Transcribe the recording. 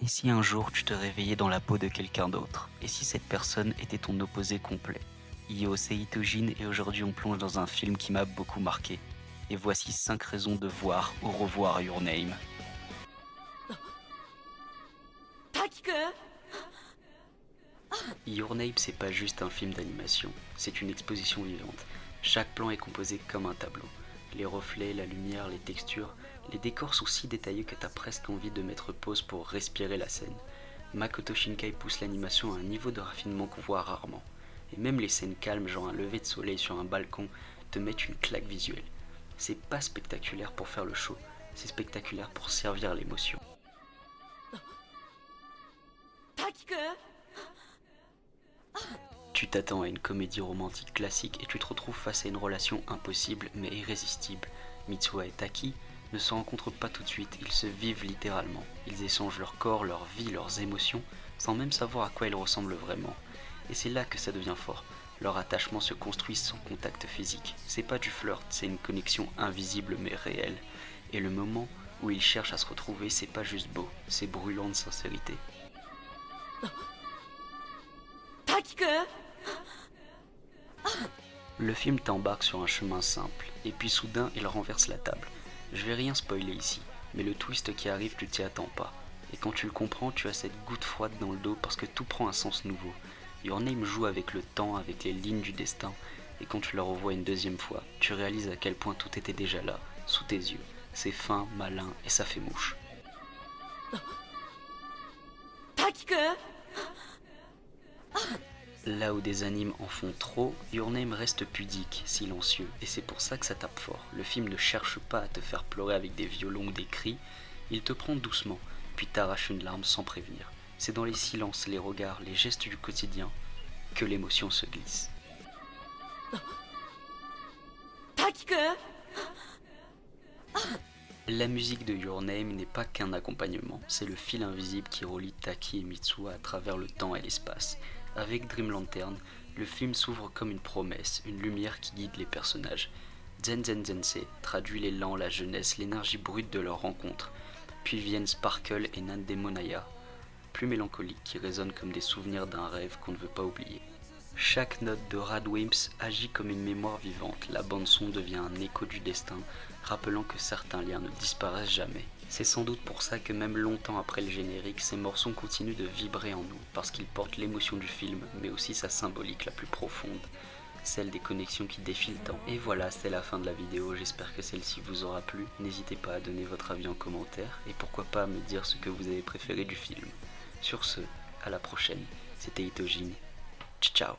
Et si un jour tu te réveillais dans la peau de quelqu'un d'autre? Et si cette personne était ton opposé complet? Yo, c'est Itogin et aujourd'hui on plonge dans un film qui m'a beaucoup marqué. Et voici 5 raisons de voir ou revoir Your Name. 滝くん Your Name, c'est pas juste un film d'animation, c'est une exposition vivante. Chaque plan est composé comme un tableau. Les reflets, la lumière, les textures, les décors sont si détaillés que t'as presque envie de mettre pause pour respirer la scène. Makoto Shinkai pousse l'animation à un niveau de raffinement qu'on voit rarement. Et même les scènes calmes, genre un lever de soleil sur un balcon, te mettent une claque visuelle. C'est pas spectaculaire pour faire le show, c'est spectaculaire pour servir l'émotion. 滝くん Tu t'attends à une comédie romantique classique et tu te retrouves face à une relation impossible mais irrésistible. Mitsuha et Taki ne se rencontrent pas tout de suite, ils se vivent littéralement. Ils échangent leur corps, leur vie, leurs émotions, sans même savoir à quoi ils ressemblent vraiment. Et c'est là que ça devient fort. Leur attachement se construit sans contact physique. C'est pas du flirt, c'est une connexion invisible mais réelle. Et le moment où ils cherchent à se retrouver, c'est pas juste beau, c'est brûlant de sincérité. 滝くん Le film t'embarque sur un chemin simple, et puis soudain il renverse la table. Je vais rien spoiler ici, mais le twist qui arrive tu t'y attends pas. Et quand tu le comprends, tu as cette goutte froide dans le dos parce que tout prend un sens nouveau. Your Name joue avec le temps, avec les lignes du destin, et quand tu la revois une deuxième fois, tu réalises à quel point tout était déjà là, sous tes yeux. C'est fin, malin, et ça fait mouche. 滝くん Là où des animes en font trop, Your Name reste pudique, silencieux, et c'est pour ça que ça tape fort. Le film ne cherche pas à te faire pleurer avec des violons ou des cris, il te prend doucement, puis t'arrache une larme sans prévenir. C'est dans les silences, les regards, les gestes du quotidien que l'émotion se glisse. 滝くん La musique de Your Name n'est pas qu'un accompagnement, c'est le fil invisible qui relie Taki et Mitsuha à travers le temps et l'espace. Avec Dream Lantern, le film s'ouvre comme une promesse, une lumière qui guide les personnages. Zen Zen Zensei traduit l'élan, la jeunesse, l'énergie brute de leur rencontre. Puis viennent Sparkle et Nandemonaya, plus mélancoliques, qui résonnent comme des souvenirs d'un rêve qu'on ne veut pas oublier. Chaque note de Radwimps agit comme une mémoire vivante, la bande-son devient un écho du destin, rappelant que certains liens ne disparaissent jamais. C'est sans doute pour ça que même longtemps après le générique, ces morceaux continuent de vibrer en nous, parce qu'ils portent l'émotion du film, mais aussi sa symbolique la plus profonde, celle des connexions qui défient le temps. Et voilà, c'est la fin de la vidéo, j'espère que celle-ci vous aura plu. N'hésitez pas à donner votre avis en commentaire, et pourquoi pas à me dire ce que vous avez préféré du film. Sur ce, à la prochaine, c'était Itogin. Ciao.